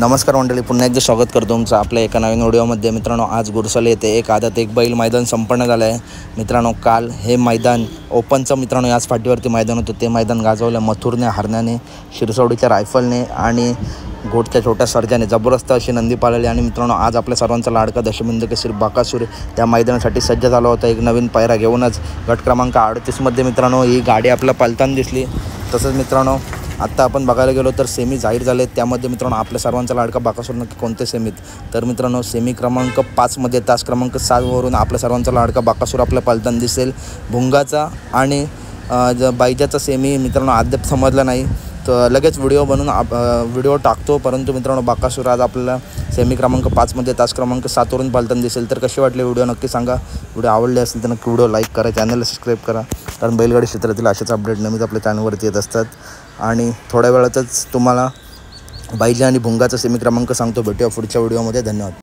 नमस्कार मंडळी, पुन्हा एकदा स्वागत करतो तुमचं आपल्या एका नवीन व्हिडिओमध्ये। मित्रांनो, आज गुरसले येथे एक आदत एक बैल मैदान संपन्न झालं आहे। मित्रांनो, काल हे मैदान ओपनचं मित्रांनो याच फाटीवरती मैदान होतं। ते मैदान गाजवलं मथुरने, हरण्याने, शिरसवडीच्या रायफलने आणि घोटच्या छोट्या सर्जाने जबरदस्त अशी नंदी पाळली। आणि मित्रांनो, आज आपल्या सर्वांचा लाडका दशमिंद केसरी बकासूर त्या मैदानासाठी सज्ज झाला होता। एक नवीन पायरा घेऊनच गट क्रमांक 38मध्ये मित्रांनो ही गाडी आपल्या पलताना दिसली। तसंच मित्रांनो, आत्ता आपण बघायला गेलो तर सेमी जाहीर झाले। त्यामध्ये मित्रांनो आपल्या सर्वांचा लाडका बकासूर नक्की कोणते सेमीत, तर मित्रांनो सेमी क्रमांक 5मध्ये तास क्रमांक 7वरून आपल्या सर्वांचा लाडका बकासूर आपल्या पलताना दिसेल। भुंगाचा आणि बायजाचा सेमी मित्रांनो अद्याप समजला नाही, तर लगेच व्हिडिओ बनवून व्हिडिओ टाकतो। परंतु मित्रांनो, बकासूर आज आपल्याला सेमी क्रमांक 5मध्ये तास क्रमांक 7वरून पलताना दिसेल। तर कशी वाटली व्हिडिओ नक्की सांगा। व्हिडिओ आवडले असेल तर नक्की व्हिडिओ लाईक करा, चॅनलला सबस्क्राईब करा, कारण बैलगाडी क्षेत्रातील अशाच अपडेट नेहमीच आपल्या चॅनलवरती येत असतात। आणि थोड्या वेळातच तुम्हाला बायजा आणि भुंगाचा सेमी क्रमांक सांगतो। भेटूया पुढच्या व्हिडिओमध्ये। धन्यवाद।